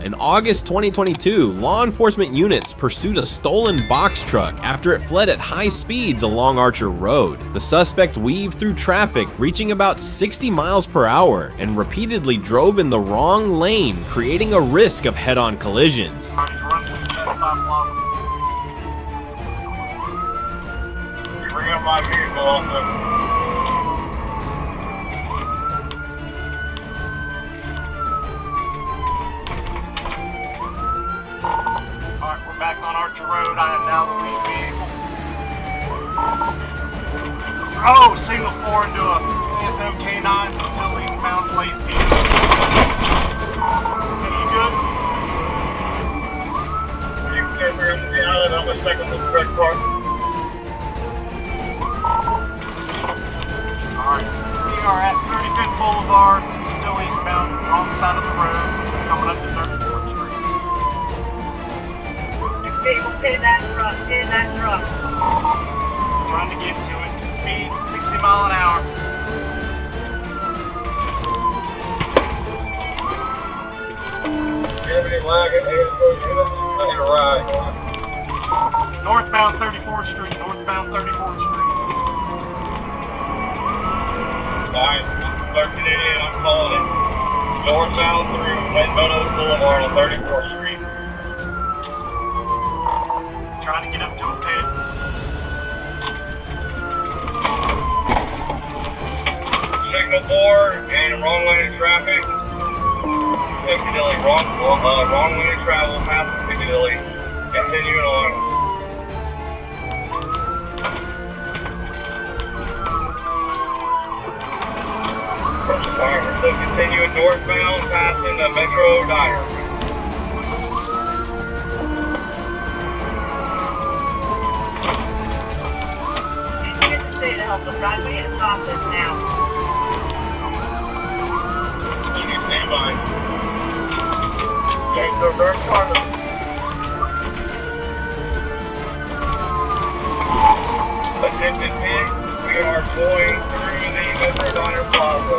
In August 2022, law enforcement units pursued a stolen box truck after it fled at high speeds along Archer Road. The suspect weaved through traffic, reaching about 60 miles per hour, and repeatedly drove in the wrong lane, creating a risk of head-on collisions. My vehicle also. Alright, we're back on Archer Road. I am now the lead vehicle. Oh, signal 4 into a ASM K9, still eastbound plate vehicle. Are you good? You can get here into the island. I'm going to second the correct car. Alright, we are at 35th Boulevard, still eastbound, wrong side of the road, coming up to 34th Street. People pin that truck. Trying to get to it, speed 60 mile an hour. Northbound 34th Street, northbound 34th Street. Alright, 1388, I'm calling it. Northbound through West Meadows Boulevard on 34th Street. Trying to get up to a pit. Signal 4 and wrong lane of traffic. Piccadilly, wrong lane of travel, past Piccadilly. Continuing on. So continuing northbound, passing the Metro Diner. You get the state to help us, right? We need to stop this now. You can stand by. Okay, so reverse corner. Attention pig, we are going through the Metro Diner Plaza.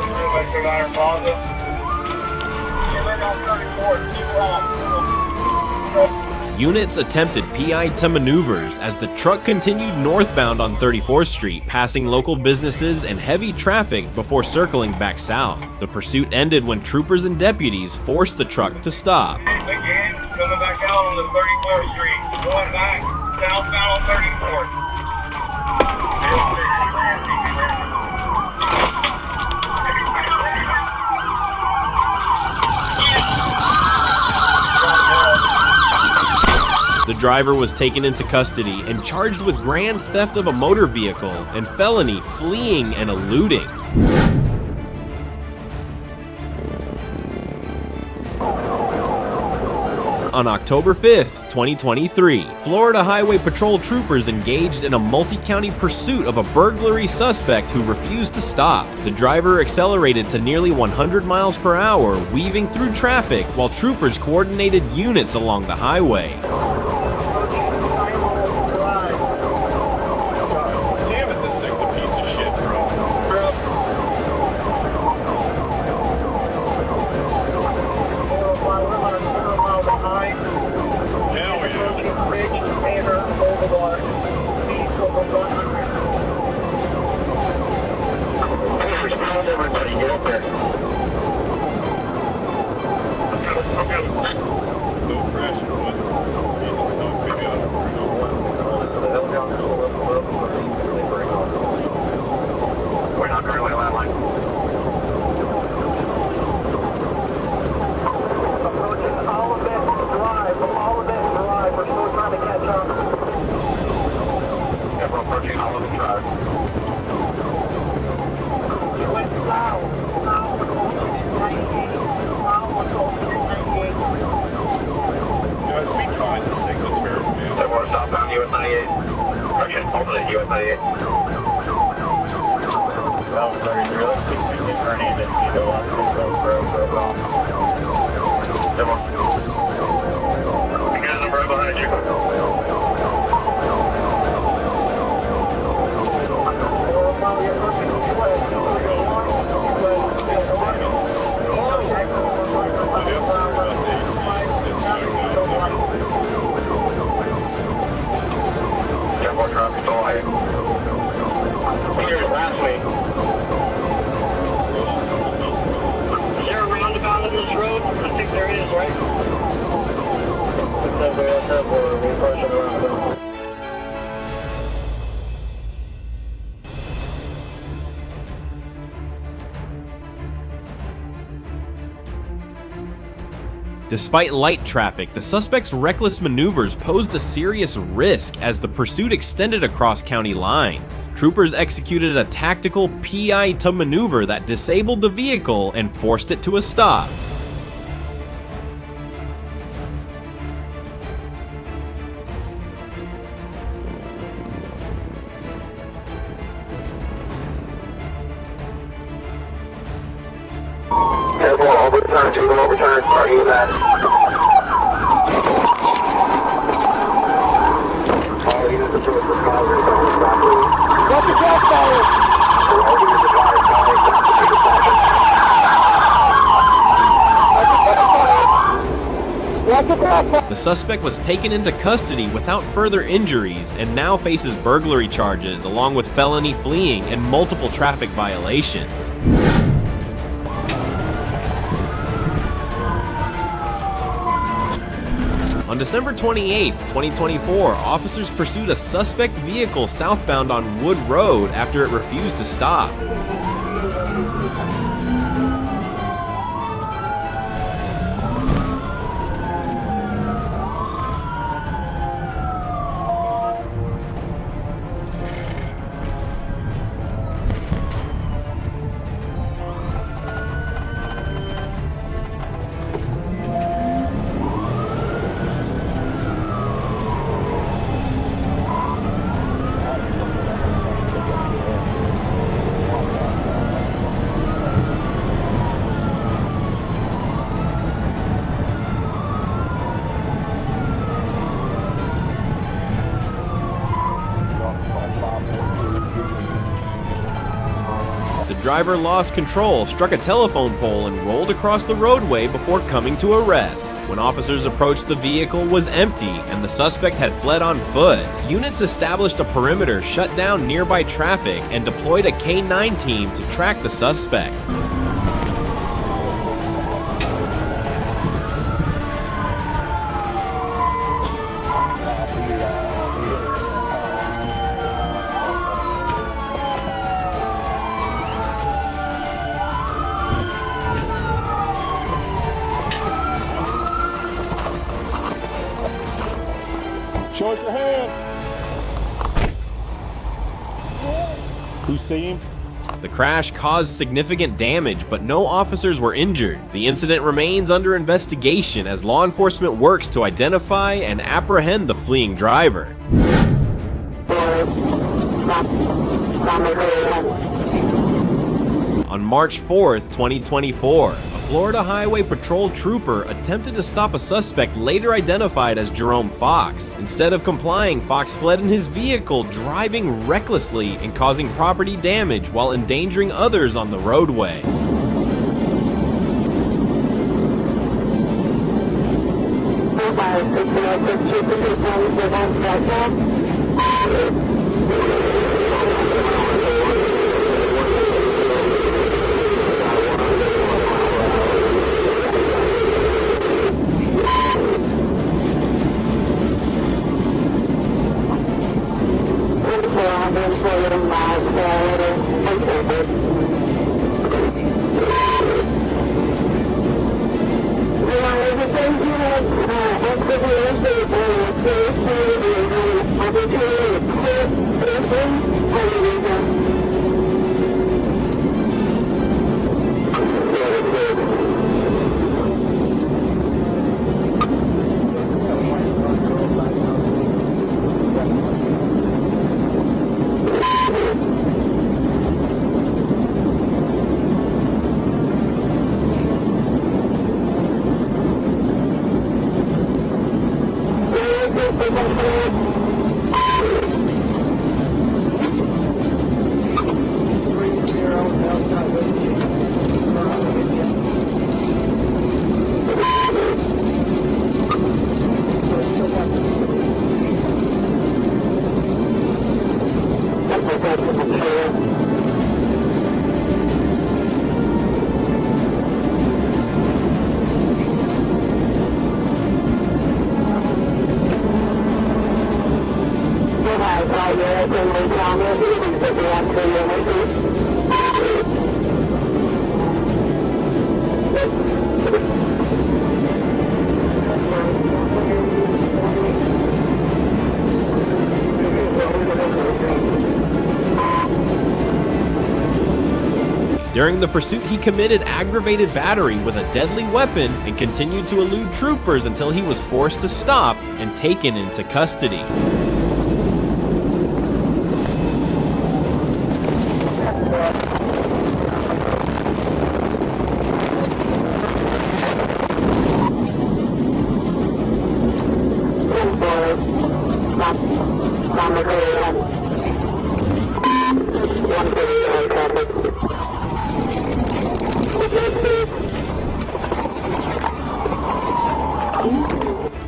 Units attempted PI-10 maneuvers as the truck continued northbound on 34th Street, passing local businesses and heavy traffic before circling back south. The pursuit ended when troopers and deputies forced the truck to stop. Again, coming back out on the 34th Street, going back southbound on 34th. The driver was taken into custody and charged with grand theft of a motor vehicle and felony fleeing and eluding. On October 5th, 2023, Florida Highway Patrol troopers engaged in a multi-county pursuit of a burglary suspect who refused to stop. The driver accelerated to nearly 100 miles per hour, weaving through traffic while troopers coordinated units along the highway. right. 670 for reinforcement around. Despite light traffic, the suspect's reckless maneuvers posed a serious risk as the pursuit extended across county lines. Troopers executed a tactical PI to maneuver that disabled the vehicle and forced it to a stop. Careful, overturn, two overturn, starting with that. All units approach for cause response properly. What's the cross fire? All units advise calling. The suspect was taken into custody without further injuries and now faces burglary charges along with felony fleeing and multiple traffic violations. On December 28, 2024, officers pursued a suspect vehicle southbound on Wood Road after it refused to stop. The driver lost control, struck a telephone pole, and rolled across the roadway before coming to a rest. When officers approached, the vehicle was empty and the suspect had fled on foot. Units established a perimeter, shut down nearby traffic, and deployed a K-9 team to track the suspect. Show us your hand. You see him? The crash caused significant damage, but no officers were injured. The incident remains under investigation as law enforcement works to identify and apprehend the fleeing driver. On March 4th, 2024, a Florida Highway Patrol trooper attempted to stop a suspect later identified as Jerome Fox. Instead of complying, Fox fled in his vehicle, driving recklessly and causing property damage while endangering others on the roadway. During the pursuit, he committed aggravated battery with a deadly weapon and continued to elude troopers until he was forced to stop and taken into custody.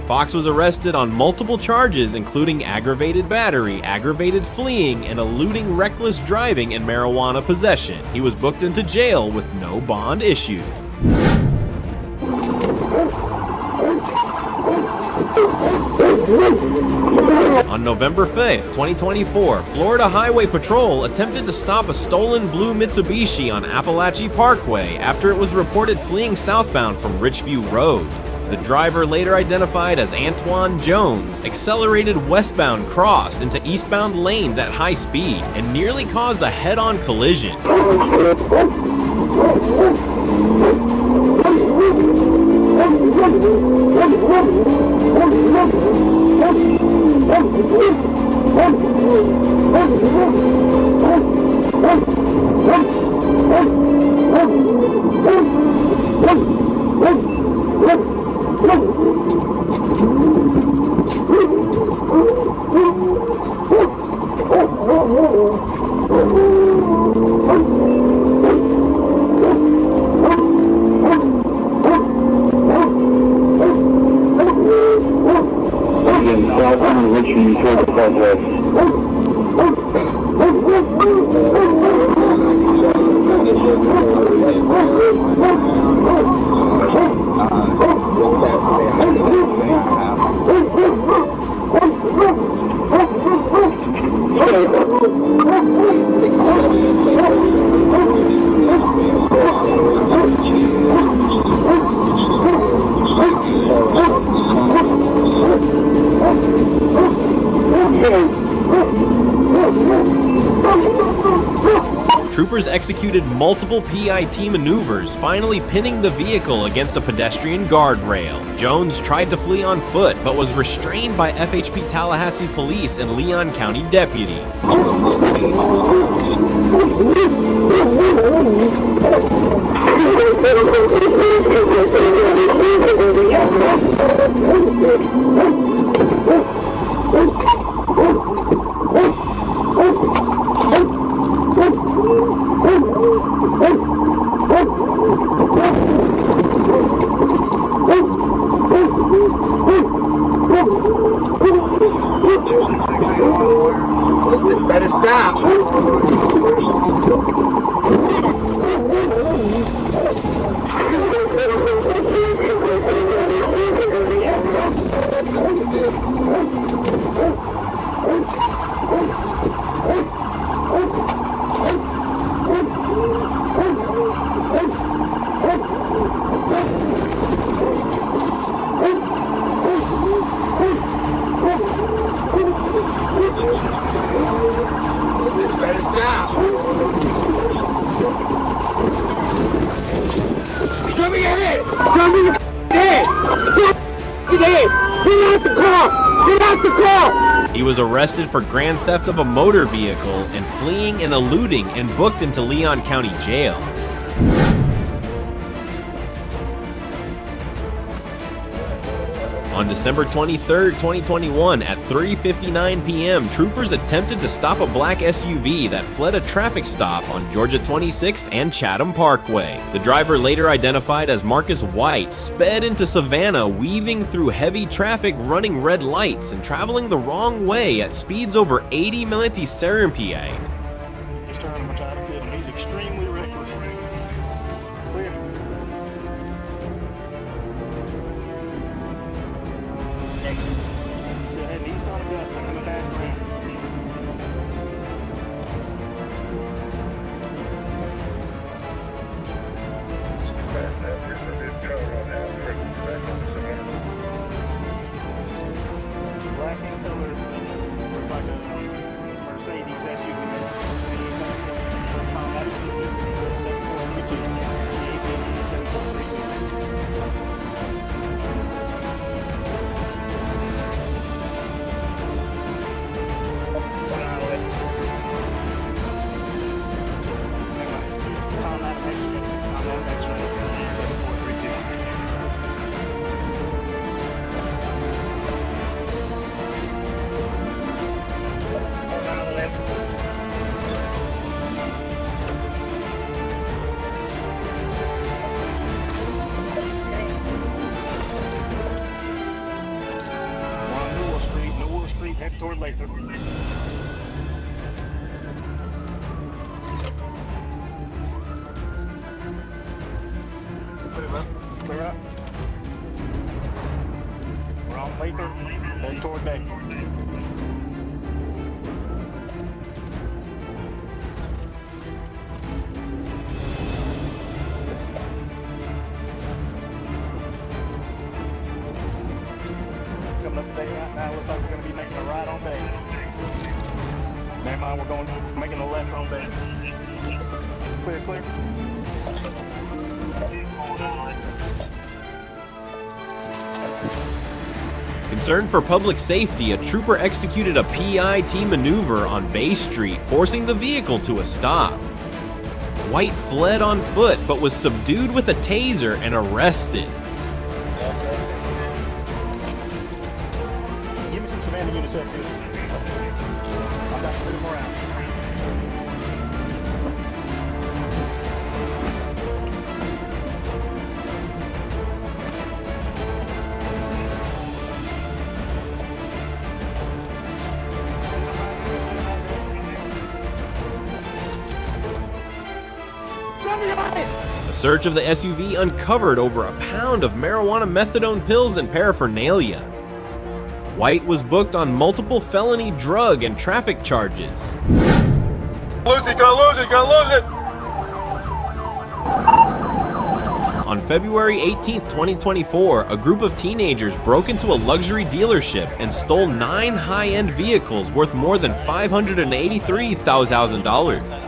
Fox was arrested on multiple charges, including aggravated battery, aggravated fleeing, and eluding reckless driving and marijuana possession. He was booked into jail with no bond issued. On November 5th, 2024, Florida Highway Patrol attempted to stop a stolen blue Mitsubishi on Appalachia Parkway after it was reported fleeing southbound from Richview Road. The driver, later identified as Antoine Jones, accelerated westbound, crossed into eastbound lanes at high speed, and nearly caused a head-on collision. Troopers executed multiple PIT maneuvers, finally pinning the vehicle against a pedestrian guardrail. Jones tried to flee on foot, but was restrained by FHP Tallahassee police and Leon County deputies. Better stop. Better stop. Show me your head. Show me your head. Get out the car. Get out the car. He was arrested for grand theft of a motor vehicle and fleeing and eluding and booked into Leon County Jail. On December 23, 2021, at 3:59 p.m., troopers attempted to stop a black SUV that fled a traffic stop on Georgia 26 and Chatham Parkway. The driver, later identified as Marcus White, sped into Savannah, weaving through heavy traffic, running red lights, and traveling the wrong way at speeds over 80 mph. He's turning him trying to get him. He's extremely reckless. Clear. So head east on Augusta. I'm in the dash cam. later. Clear up. We're on later. Heading toward bay. Coming up bay right now. Looks like we're going to be making a right on bay. Never mind, we're making a left on bay. Clear, clear. Concerned for public safety, a trooper executed a PIT maneuver on Bay Street, forcing the vehicle to a stop. White fled on foot, but was subdued with a taser and arrested. Give me some Savannah units up here. I've got to move them around. A search of the SUV uncovered over a pound of marijuana, methadone pills, and paraphernalia. White was booked on multiple felony drug and traffic charges. Lose it, gonna lose it, gonna lose it! On February 18, 2024, a group of teenagers broke into a luxury dealership and stole 9 high-end vehicles worth more than $583,000.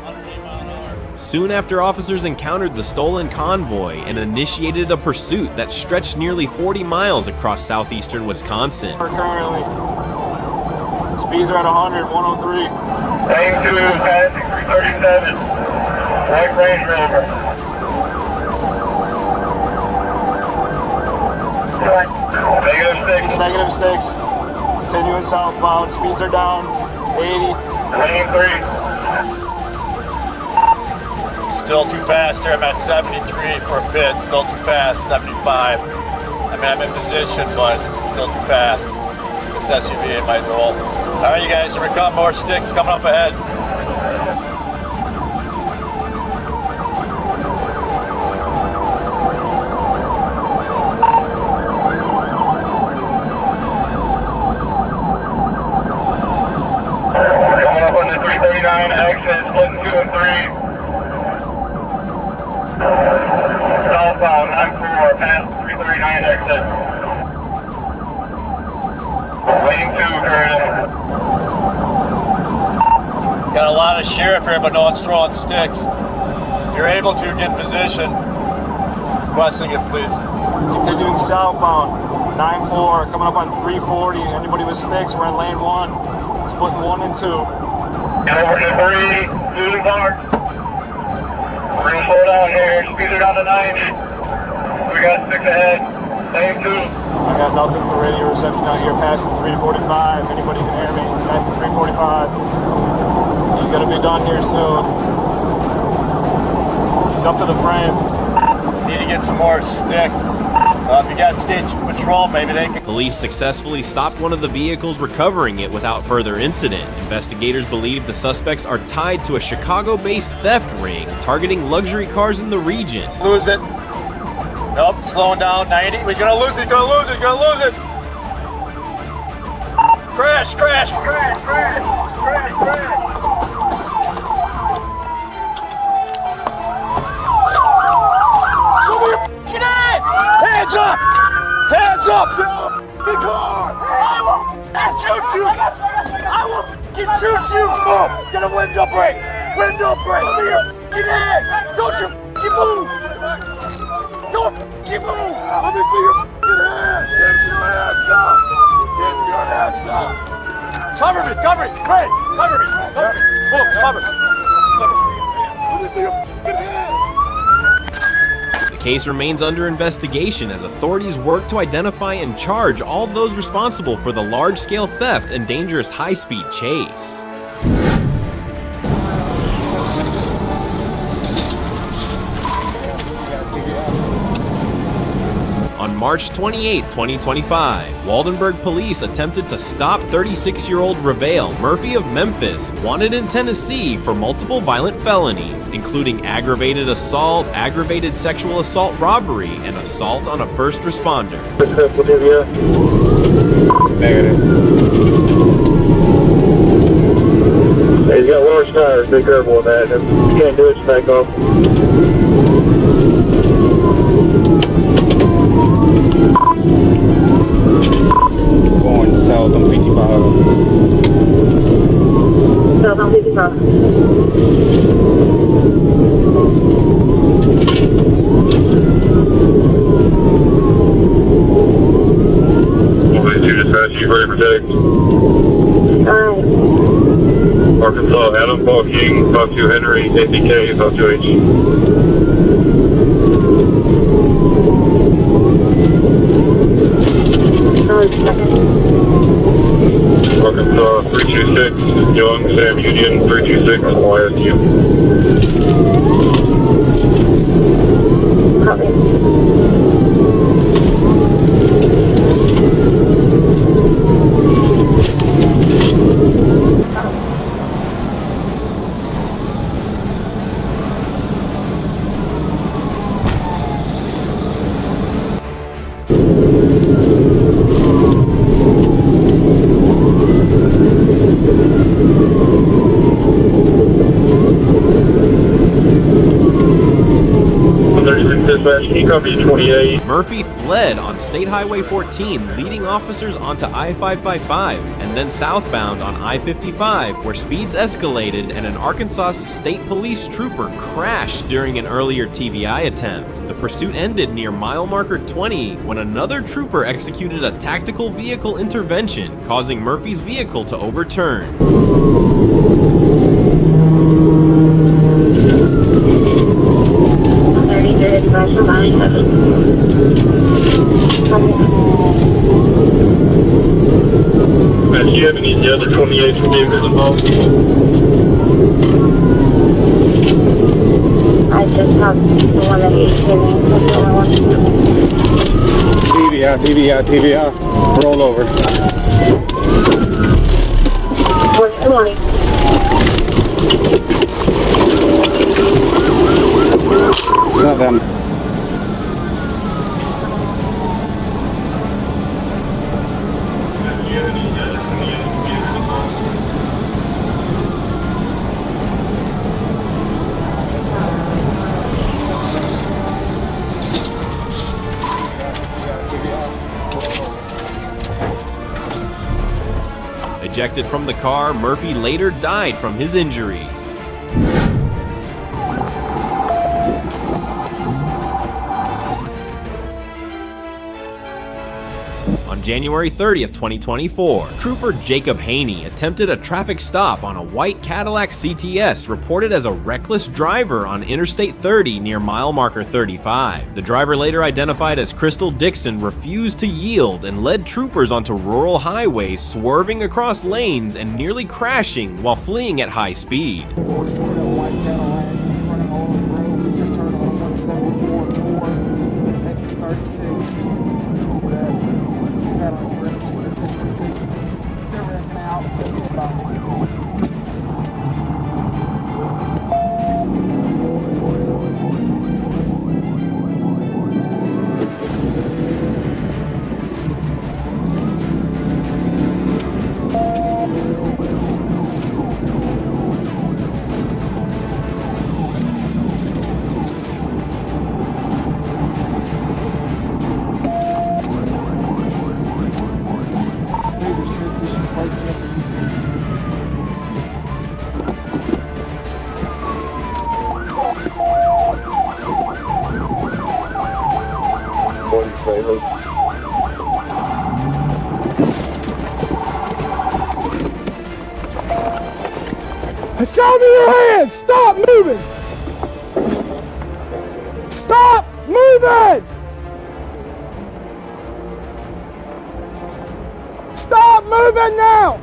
Soon after, officers encountered the stolen convoy and initiated a pursuit that stretched nearly 40 miles across southeastern Wisconsin. Currently, speeds are at 100, 103. Lane 2, passing 337. White Range Rover. Negative 6. Continuing southbound. Speeds are down. 80. Lane 3. Still too fast here. I'm at 73 for a pit. Still too fast. 75. I mean, I'm in position, but still too fast. This SUV in my roll. All right, you guys, here we come. More sticks coming up ahead. Coming up on the 339 exit, splitting 2 and 3. Southbound 94, past 339 exit. Lane 2, currently. Got a lot of sheriff here, but no one's throwing sticks. You're able to get in position. Requesting it, please. Continuing southbound. 94. Coming up on 340. Anybody with sticks, we're in lane 1. Splitting 1 and 2. Get over to 3, losing car. We're gonna slow down here, speed it down to 90. We got 6 ahead, lane 2. I got nothing for radio reception out here past the 345. Anybody can hear me? Past the 345. He's gonna be done here soon. He's up to the frame. Need to get some more sticks. If you got stage patrol, maybe they can. Police successfully stopped one of the vehicles, recovering it without further incident. Investigators believe the suspects are tied to a Chicago-based theft ring targeting luxury cars in the region. Lose it. Nope, slowing down, 90. We're gonna lose it, gonna lose it, gonna lose it. Crash, crash, crash, crash, crash, crash. Show me your f***ing hands! Hands up! Hands up! Get off the car! I will shoot you! I will shoot you! Oh, get a window break! Window break! Show me your f***ing hands! Don't you f***ing move! Don't f***ing move! Let me see your f***ing hands! Get your hands up! Get your hands up! Cover me! Cover me! Ray! Cover me! Cover me! Boom! Cover! Let me see your f***ing hands! The case remains under investigation as authorities work to identify and charge all those responsible for the large-scale theft and dangerous high-speed chase. On On March 28, 2025, Waldenburg police attempted to stop 36-year-old Revale Murphy of Memphis, wanted in Tennessee for multiple violent felonies, including aggravated assault, aggravated sexual assault robbery, and assault on a first responder. Negative. Hey, he's got large tires. Be careful with that. If you can't do it, just back off. Going south on 55. South on 55. You ready for text? Alright. Arkansas, Adam, Paul King, 52 Henry, APK, 52H. Arkansas, 326, Young, Sam Union, 326, YSU. Copy. Murphy fled on State Highway 14, leading officers onto I-555 and then southbound on I-55, where speeds escalated and an Arkansas State Police trooper crashed during an earlier TVI attempt. The pursuit ended near mile marker 20 when another trooper executed a tactical vehicle intervention, causing Murphy's vehicle to overturn. Do you have any of the other 28 vehicles involved? I just have the one that you gave me. That's the other one. TVI. Roll over. What's the money? It's not them. Ejected from the car, Murphy later died from his injuries. On January 30th, 2024, Trooper Jacob Haney attempted a traffic stop on a white Cadillac CTS reported as a reckless driver on Interstate 30 near mile marker 35. The driver, later identified as Crystal Dixon, refused to yield and led troopers onto rural highways, swerving across lanes and nearly crashing while fleeing at high speed. Show me your hands! Stop moving! Stop moving! Stop moving now!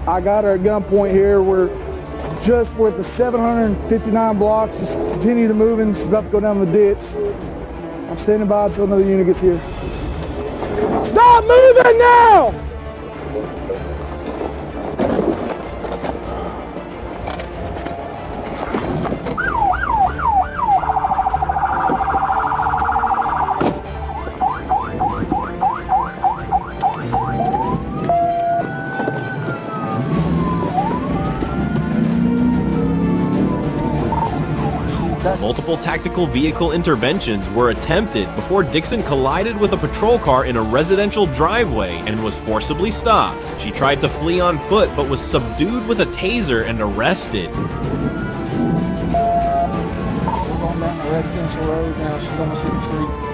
I got her at gunpoint here. We're at the 759 blocks. Just continue to move and she's about to go down the ditch. I'm standing by until another unit gets here. Stop moving now! Multiple tactical vehicle interventions were attempted before Dixon collided with a patrol car in a residential driveway and was forcibly stopped. She tried to flee on foot but was subdued with a taser and arrested. We're going down the residential road now. She's almost hit the tree.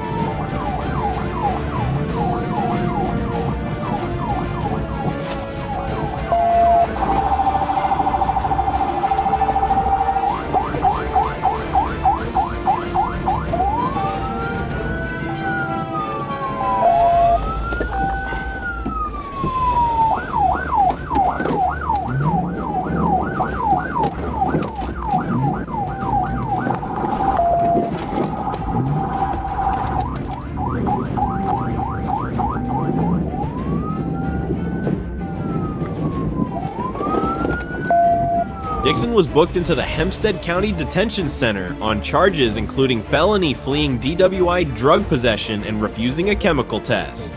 Dixon was booked into the Hempstead County Detention Center on charges including felony fleeing DWI drug possession and refusing a chemical test.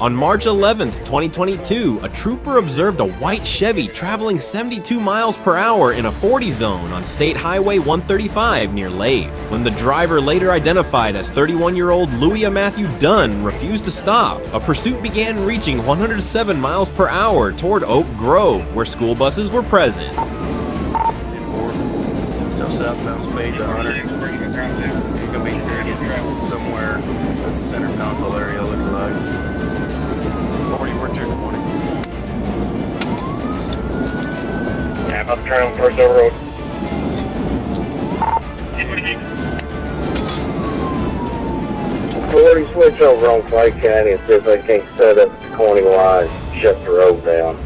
On March 11th, 2022, a trooper observed a white Chevy traveling 72 miles per hour in a 40 zone on State Highway 135 near Lave. When the driver, later identified as 31-year-old Louis Matthew Dunn, refused to stop, a pursuit began reaching 107 miles per hour toward Oak Grove, where school buses were present. Still southbound speed 100. He's gonna be somewhere in the center console area, looks like. 40, we're 220. Yeah, I'm up turn on first over road. Authority switch over on Clay County and see if they can't set up the corning line, shut the road down.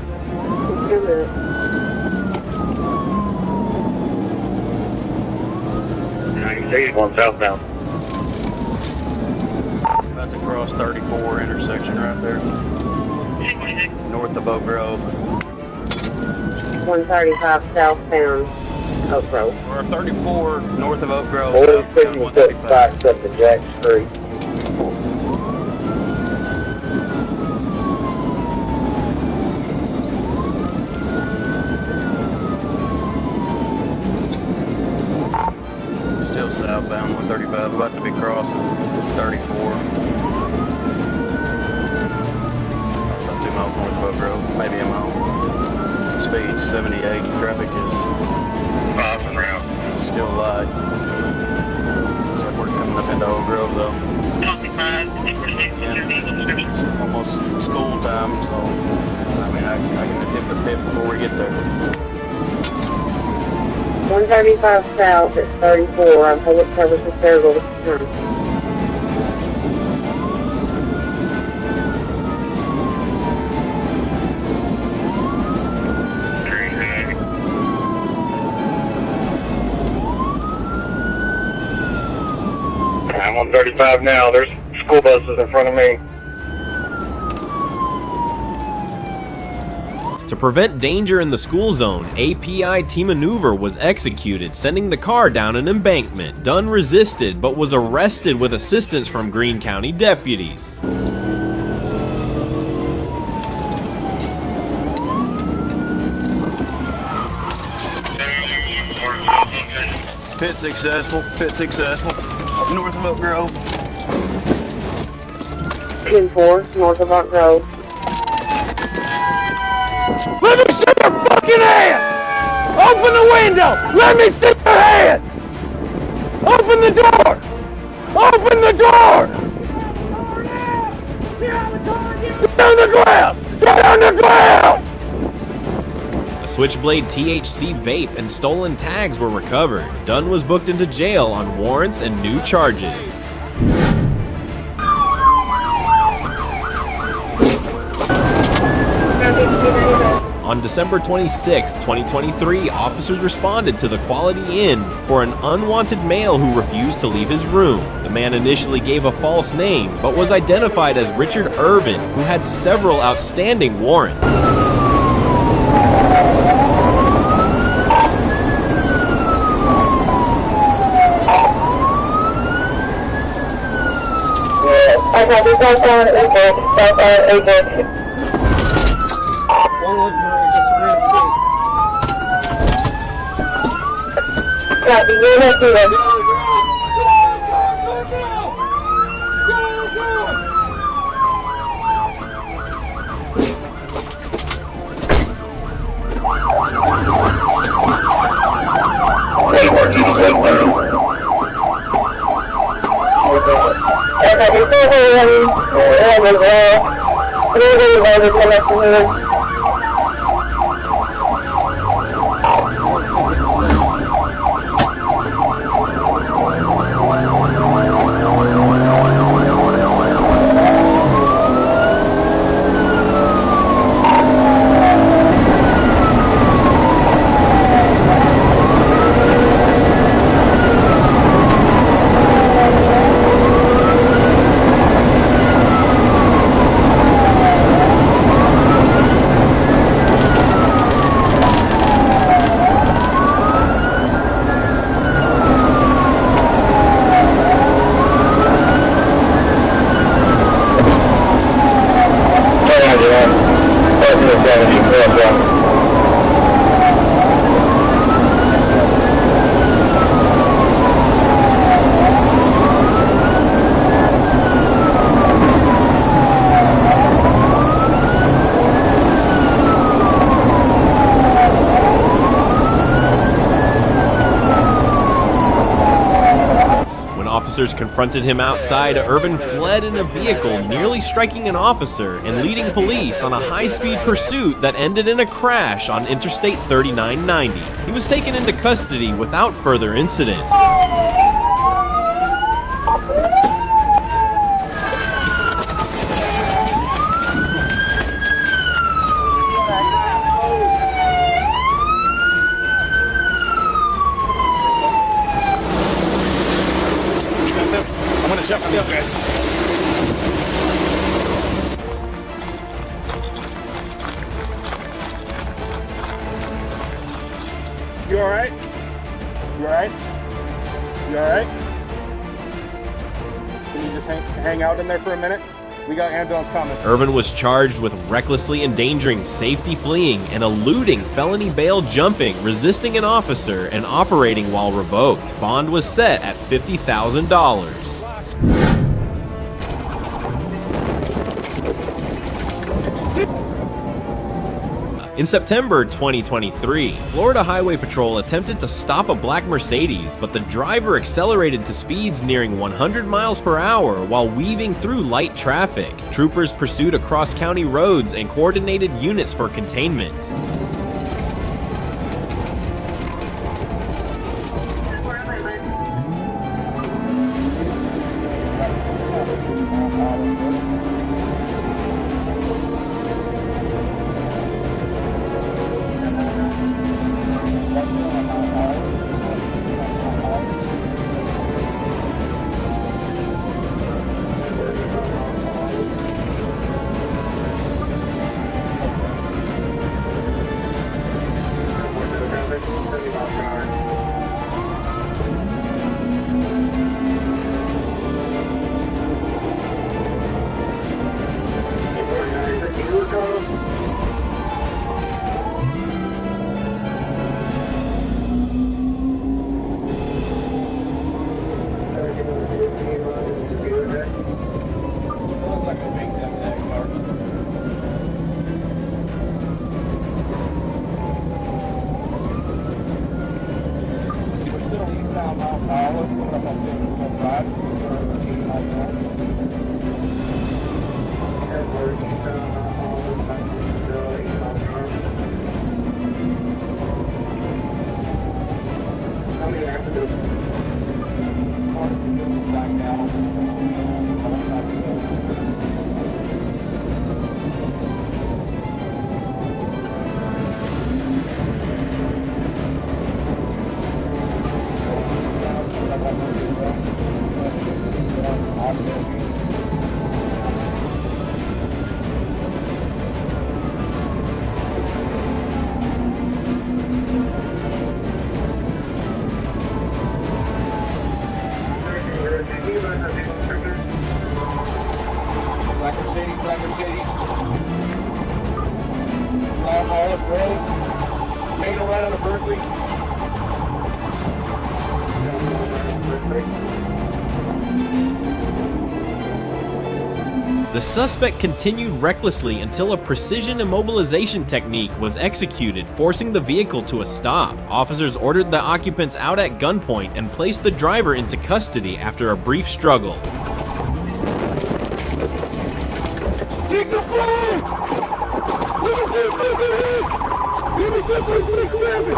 One southbound. About to cross 34 intersection right there. North of Oak Grove. 135 southbound Oak Grove. Or 34 north of Oak Grove. 46 foot backs up to Jack Street. Still southbound 135, about to be crossing 34. About 2 miles north of Oak Grove, maybe a mile. Speed 78, traffic is still light. Looks like we're coming up into Oak Grove though. And it's almost school time, so I mean I can attempt to pit before we get there. 135 south at 34 on public services Fairville this turn. I'm on 35 now. There's school buses in front of me. To prevent danger in the school zone, a PIT maneuver was executed, sending the car down an embankment. Dunn resisted, but was arrested with assistance from Greene County deputies. Pit successful, north of Oak Grove. 10-4 north of Oak Grove. Let me see your fucking hands! Open the window! Let me see your hands! Open the door! Open the door! Get on the ground! Get on the ground! A Switchblade THC vape and stolen tags were recovered. Dunn was booked into jail on warrants and new charges. On December 26, 2023, officers responded to the Quality Inn for an unwanted male who refused to leave his room. The man initially gave a false name, but was identified as Richard Irvin, who had several outstanding warrants. I got this all down at Uber. One look for just red feet. Copy, you're not doing. Officers confronted him outside. Irvin fled in a vehicle, nearly striking an officer and leading police on a high-speed pursuit that ended in a crash on Interstate 3990. He was taken into custody without further incident. Check on the best. You alright? You alright? You alright? Can you just hang out in there for a minute? We got ambulance coming. Irvin was charged with recklessly endangering, safety fleeing, and eluding felony bail jumping, resisting an officer, and operating while revoked. Bond was set at $50,000. In September 2023, Florida Highway Patrol attempted to stop a black Mercedes, but the driver accelerated to speeds nearing 100 miles per hour while weaving through light traffic. Troopers pursued across county roads and coordinated units for containment. Black Mercedes. Fly Pilot, ready. Make a right on the Berkeley. The suspect continued recklessly until a precision immobilization technique was executed, forcing the vehicle to a stop. Officers ordered the occupants out at gunpoint and placed the driver into custody after a brief struggle. Take the flag! Let me see if it is! Let me see if it is!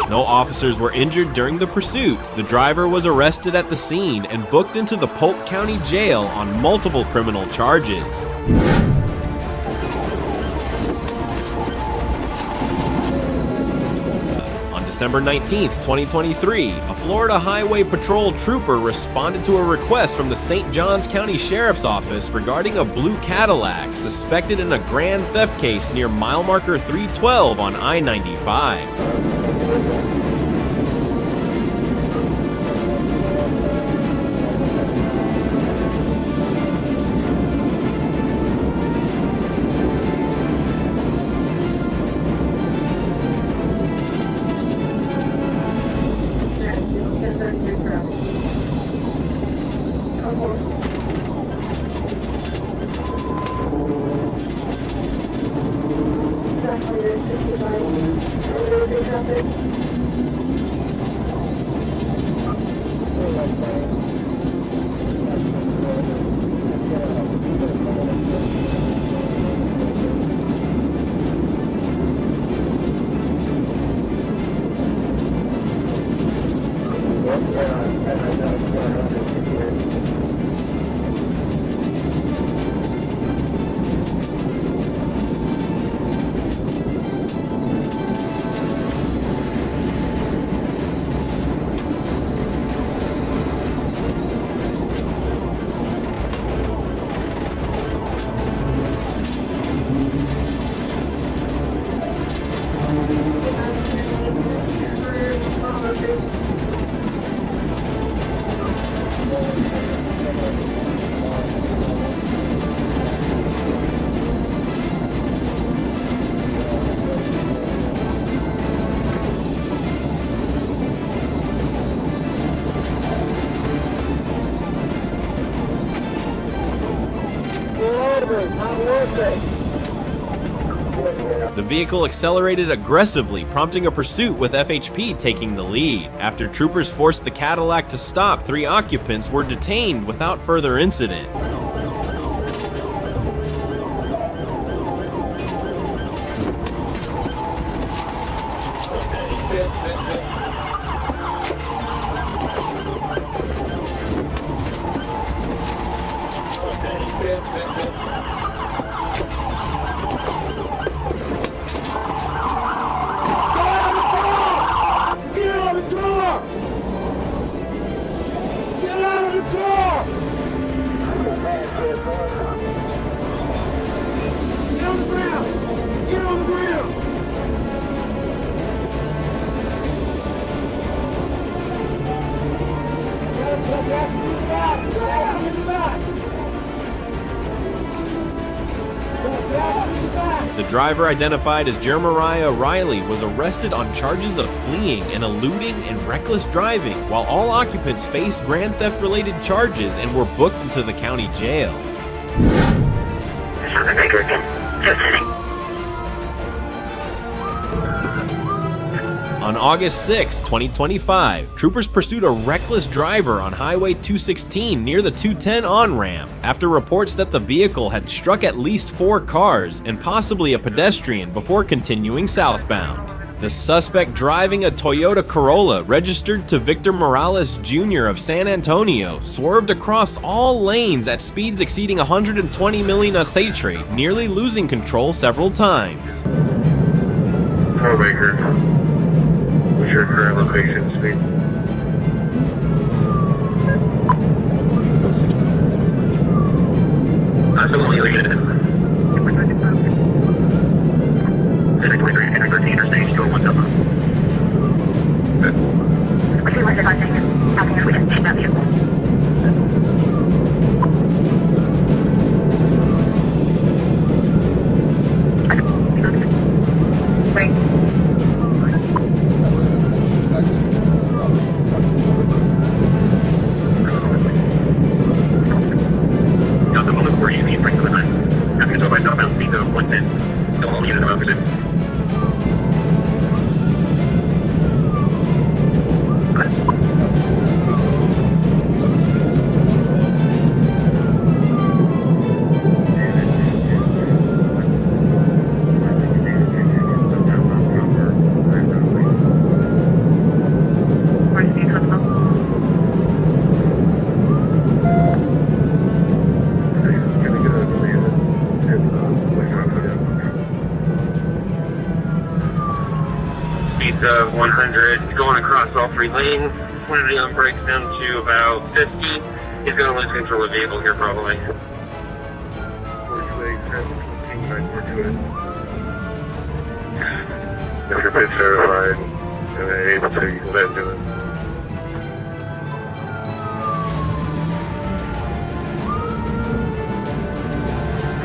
No officers were injured during the pursuit. The driver was arrested at the scene and booked into the Polk County Jail on multiple criminal charges. On December 19th, 2023, a Florida Highway Patrol trooper responded to a request from the St. Johns County Sheriff's Office regarding a blue Cadillac suspected in a grand theft case near mile marker 312 on I-95. The vehicle accelerated aggressively, prompting a pursuit with FHP taking the lead. After troopers forced the Cadillac to stop, 3 occupants were detained without further incident. The driver, identified as Jeremiah Riley, was arrested on charges of fleeing and eluding and reckless driving, while all occupants faced grand theft-related charges and were booked into the county jail. On August 6, 2025, troopers pursued a reckless driver on Highway 216 near the 210 on-ramp after reports that the vehicle had struck at least 4 cars and possibly a pedestrian before continuing southbound. The suspect, driving a Toyota Corolla registered to Victor Morales Jr. of San Antonio, swerved across all lanes at speeds exceeding 120 miles an hour, nearly losing control several times. Baker, what's your current location, speed? Absolutely leaving it. 23, Henry 13 Interstate, 201 I see what they're saying. How can we keep that vehicle? Wait. Now the moment where you need break to the time. After you talk about northbound speed of 110, don't hold you in the road pursuit. Where's the vehicle from? Speeds of 100, going across all three lanes. When it breaks down to about 50, he's going to lose control of the vehicle here probably. If you're pit certified and able to, you can let do it.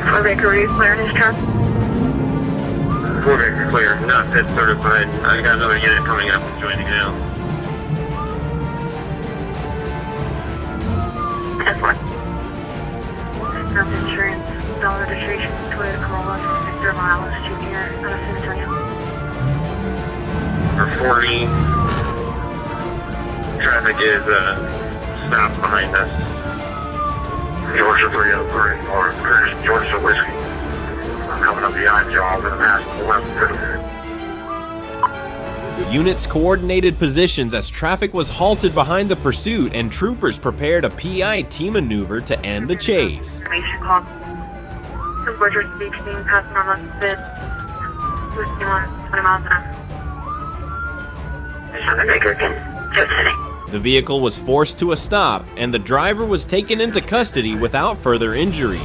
Four Baker, are you clearing his truck? 4 Baker clear, not pit certified. I got another unit coming up and joining now. That's one. Group insurance, dollar registration, Toyota Corolla, Victor Morales Jr. out of San Antonio. For 40, traffic is stopped behind us. Georgia 303, or Georgia Whiskey. I'm coming up behind y'all to the past left. Units coordinated positions as traffic was halted behind the pursuit and troopers prepared a PIT maneuver to end the chase. Information call. Some Bridger speech being passed on left bid. 51, 20 miles an hour. The vehicle was forced to a stop and the driver was taken into custody without further injuries.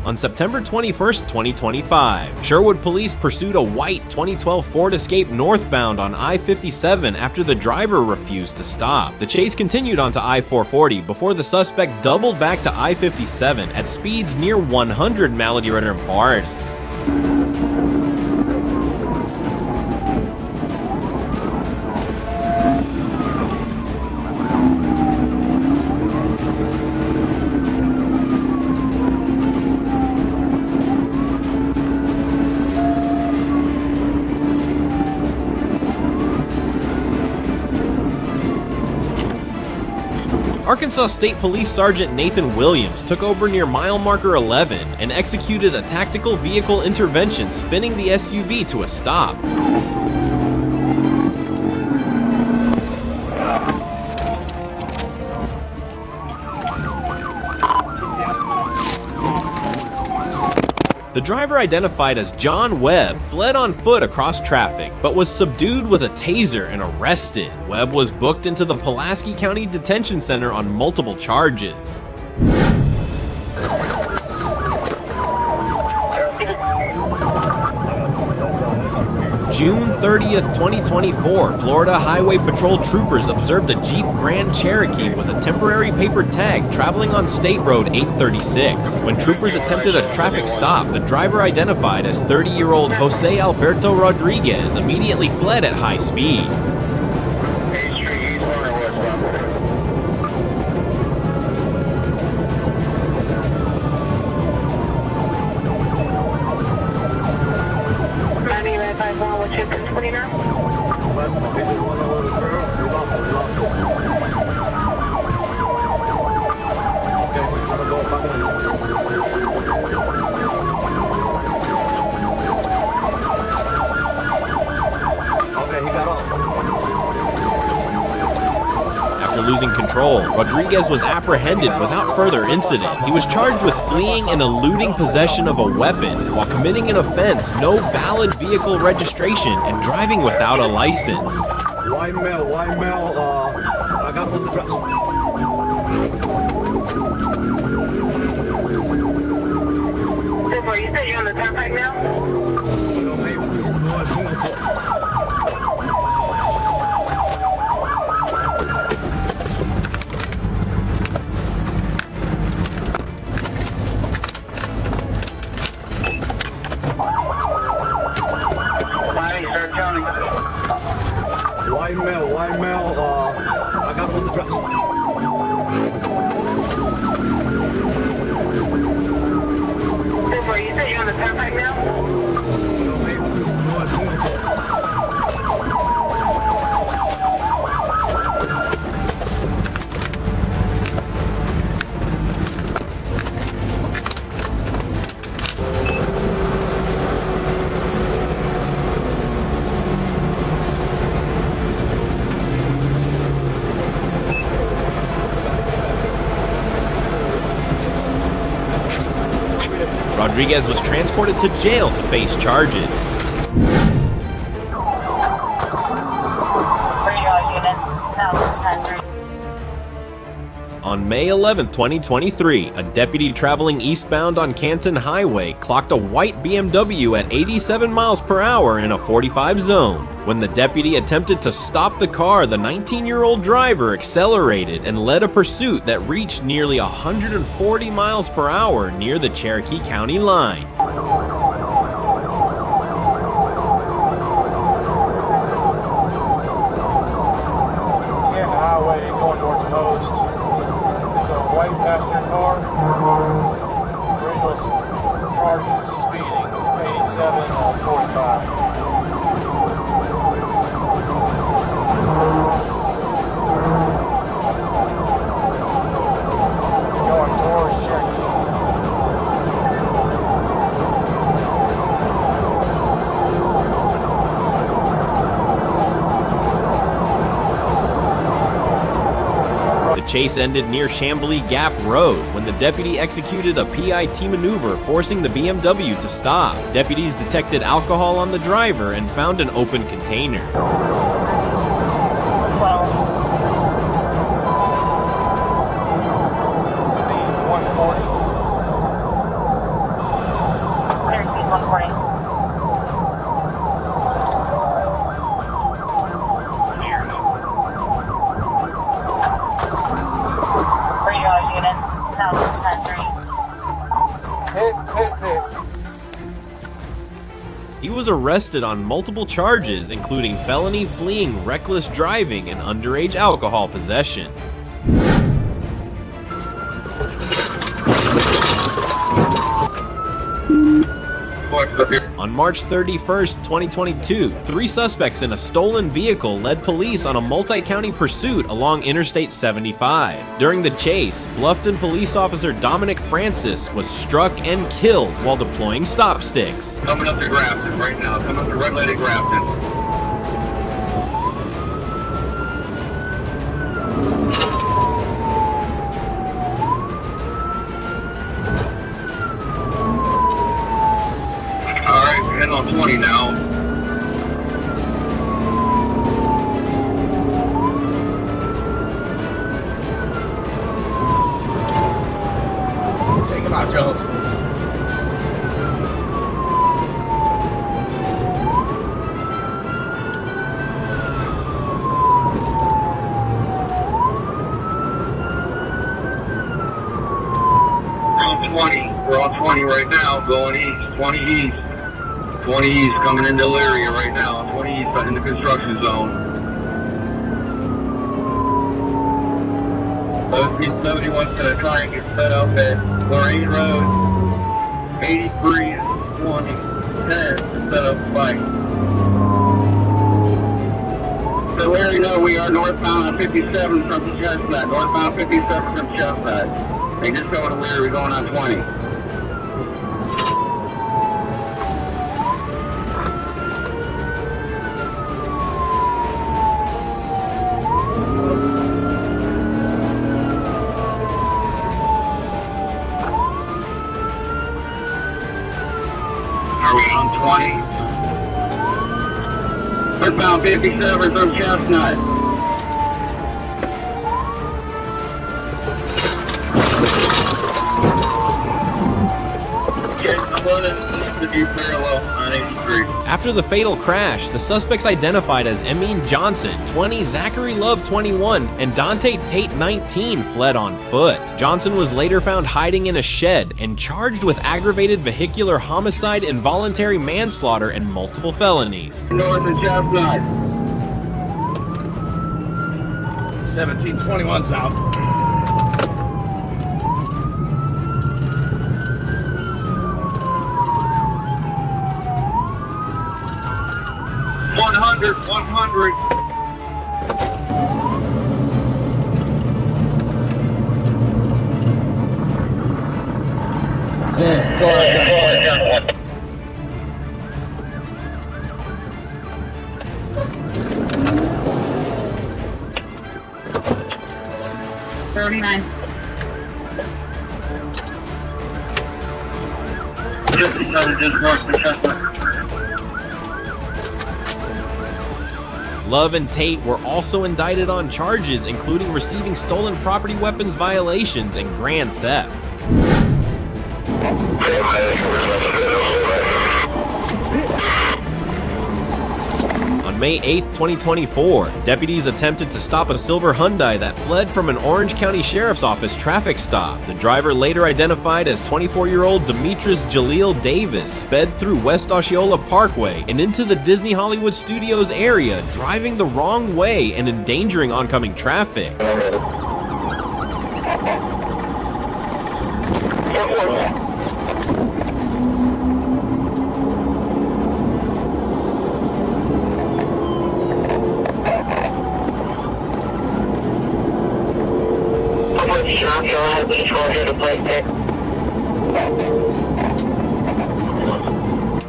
On September 21st, 2025, Sherwood police pursued a white 2012 Ford Escape northbound on I-57 after the driver refused to stop. The chase continued onto I-440 before the suspect doubled back to I-57 at speeds near 100 miles an hour. Arkansas State Police Sergeant Nathan Williams took over near mile marker 11 and executed a tactical vehicle intervention, spinning the SUV to a stop. The driver, identified as John Webb, fled on foot across traffic, but was subdued with a taser and arrested. Webb was booked into the Pulaski County Detention Center on multiple charges. June 30th, 2024, Florida Highway Patrol troopers observed a Jeep Grand Cherokee with a temporary paper tag traveling on State Road 836. When troopers attempted a traffic stop, the driver, identified as 30-year-old Jose Alberto Rodriguez, immediately fled at high speed. got off. After losing control, Rodriguez was apprehended without further incident. He was charged with fleeing and eluding possession of a weapon while committing an offense, no valid vehicle registration, and driving without a license. White male, I got from the truck. You said you're on the turnpike now? White male, I got from the truck. You said you're on the turnpike now? Rodriguez was transported to jail to face charges. On May 11, 2023, a deputy traveling eastbound on Canton Highway clocked a white BMW at 87 miles per hour in a 45 zone. When the deputy attempted to stop the car, the 19-year-old driver accelerated and led a pursuit that reached nearly 140 miles per hour near the Cherokee County line. Canton Highway going towards Post. It's a white passenger car. Original charge is speeding 87 on 45. Going towards Cherokee. The chase ended near Chambly Gap Road when the deputy executed a PIT maneuver, forcing the BMW to stop. Deputies detected alcohol on the driver and found an open container. Speed's 140. Speed's 140. He was arrested on multiple charges, including felony fleeing, reckless driving, and underage alcohol possession. On March 31st, 2022, 3 suspects in a stolen vehicle led police on a multi-county pursuit along Interstate 75. During the chase, Bluffton police officer Dominic Francis was struck and killed while deploying stop sticks. Coming up to Grafton right now. Coming up to Red Lady Grafton. On 20 now. Take him out, Jones. On 20. We're on 20 right now, going east. 20 east. 20 east coming into the area right now. 20 east in the construction zone. 71's going to try and get set up at Lorraine Road. 83 20 10 set up fight. So Larry, no, we are northbound on 57 from Chestnut. Northbound 57 from Chestnut. They just told us we're going on 20. 20. Earthbound 57 from Chestnut. After the fatal crash, the suspects identified as Emin Johnson, 20, Zachary Love, 21, and Dante Tate, 19, fled on foot. Johnson was later found hiding in a shed and charged with aggravated vehicular homicide, involuntary manslaughter, and multiple felonies. North of Chestnut. 1721's out. One hundred. Just north of Chestnut. Love and Tate were also indicted on charges including receiving stolen property weapons violations and grand theft. On May 8, 2024, deputies attempted to stop a silver Hyundai that fled from an Orange County Sheriff's Office traffic stop. The driver, later identified as 24-year-old Demetris Jaleel Davis, sped through West Osceola Parkway and into the Disney Hollywood Studios area, driving the wrong way and endangering oncoming traffic.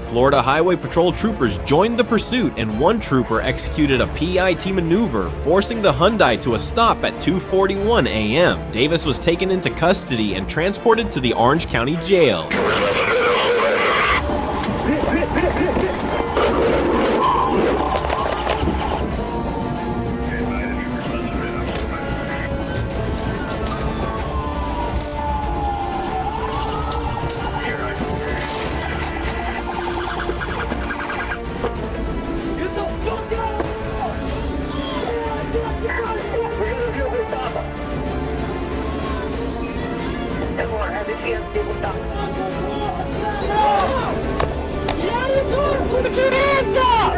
Florida Highway Patrol troopers joined the pursuit, and one trooper executed a PIT maneuver, forcing the Hyundai to a stop at 2:41 a.m. Davis was taken into custody and transported to the Orange County Jail. Put your hands up!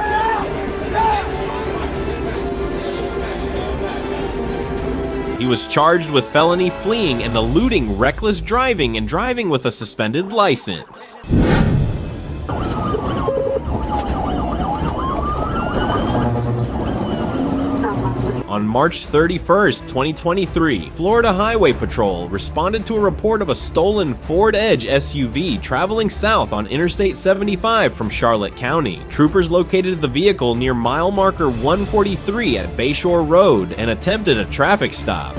He was charged with felony fleeing and eluding, reckless driving, and driving with a suspended license. On March 31st, 2023, Florida Highway Patrol responded to a report of a stolen Ford Edge SUV traveling south on Interstate 75 from Charlotte County. Troopers located the vehicle near mile marker 143 at Bayshore Road and attempted a traffic stop.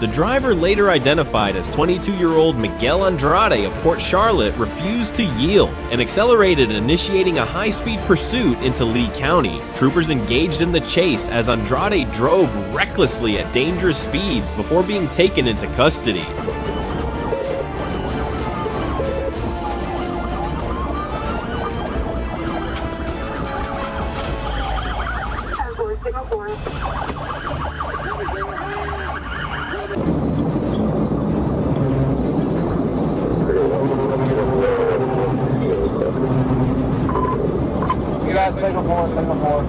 The driver, later identified as 22-year-old Miguel Andrade of Port Charlotte, refused to yield and accelerated, initiating a high-speed pursuit into Lee County. Troopers engaged in the chase as Andrade drove recklessly at dangerous speeds before being taken into custody. You guys take a board, take a board.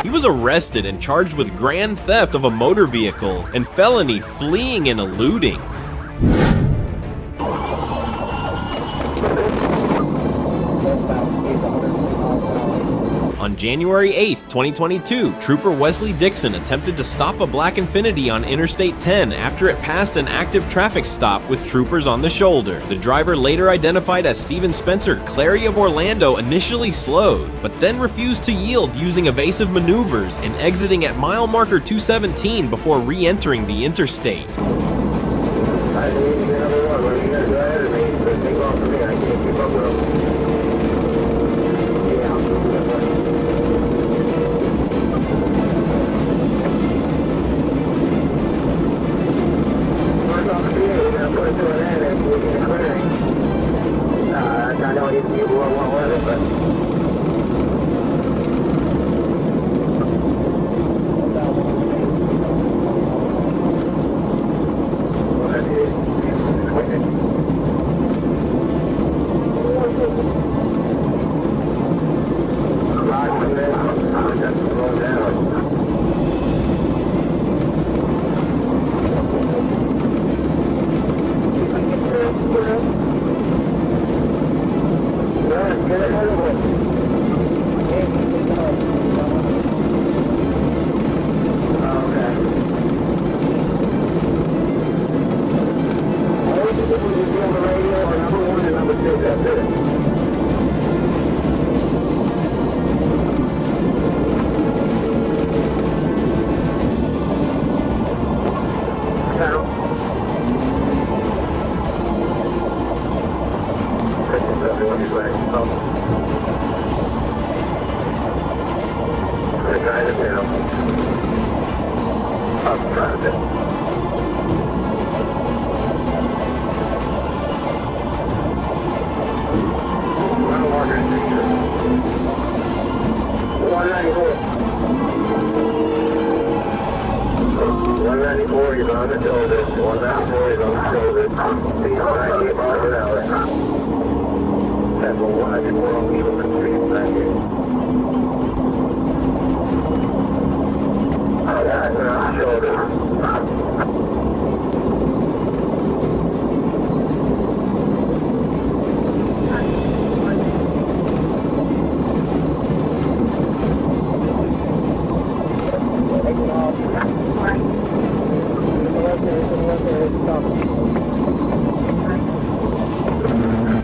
He was arrested and charged with grand theft of a motor vehicle and felony fleeing and eluding. On January 8, 2022, Trooper Wesley Dixon attempted to stop a black Infiniti on Interstate 10 after it passed an active traffic stop with troopers on the shoulder. The driver, later identified as Steven Spencer Clary of Orlando, initially slowed, but then refused to yield using evasive maneuvers and exiting at mile marker 217 before re-entering the interstate.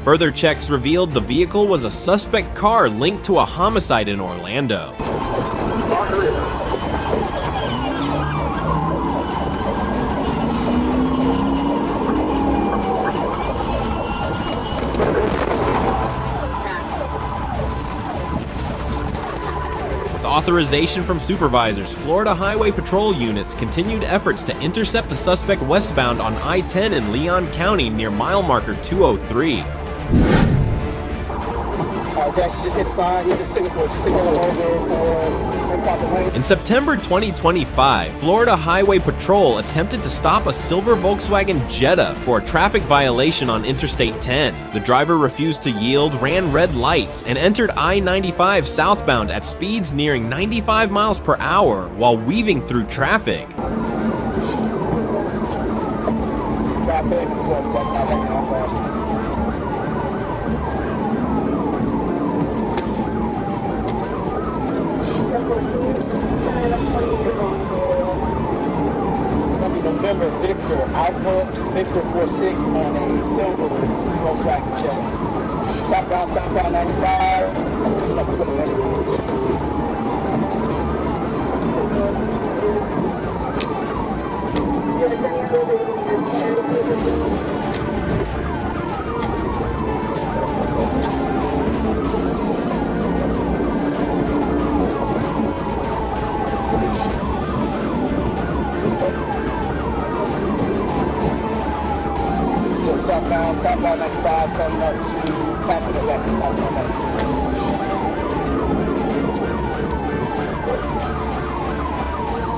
Further checks revealed the vehicle was a suspect car linked to a homicide in Orlando. With authorization from supervisors, Florida Highway Patrol units continued efforts to intercept the suspect westbound on I-10 in Leon County near mile marker 203. Jackson, just hit the sign, hit the signal, over. In September 2025, Florida Highway Patrol attempted to stop a silver Volkswagen Jetta for a traffic violation on Interstate 10. The driver refused to yield, ran red lights, and entered I-95 southbound at speeds nearing 95 miles per hour while weaving through traffic. member Victor, Alpha Victor 46 on a silver Volkswagen Jetta. Southbound 95, picking up 20 Southbound 95 coming up to passing it back.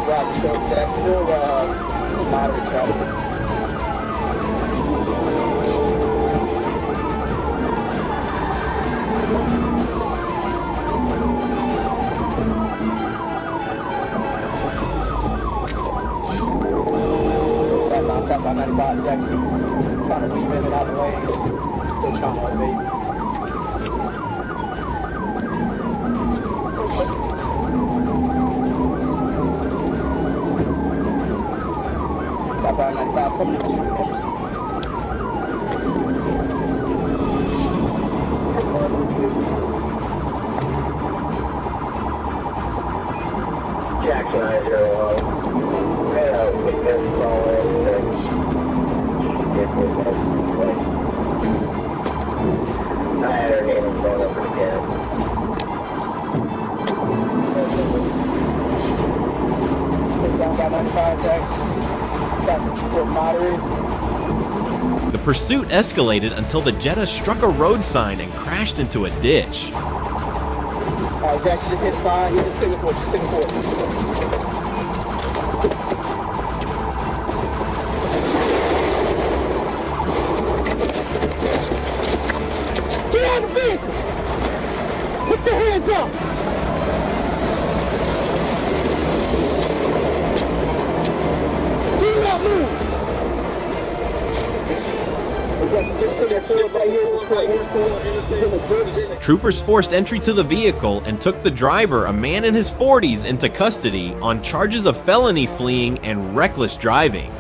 Right, so that's still moderate traffic. Southbound 95 Jackson. Trying to weave in and out of lanes, still trying to baby. Southbound 95 coming into Emerson. Jackson, I hear I had her name and phone number again. Southbound 95 Jax, traffic still moderate. The pursuit escalated until the Jetta struck a road sign and crashed into a ditch. Jax, you just hit the sign, hit the signal cord, Get out of the vehicle! Put your hands up! Do not move! Troopers forced entry to the vehicle and took the driver, a man in his 40s, into custody on charges of felony fleeing and reckless driving.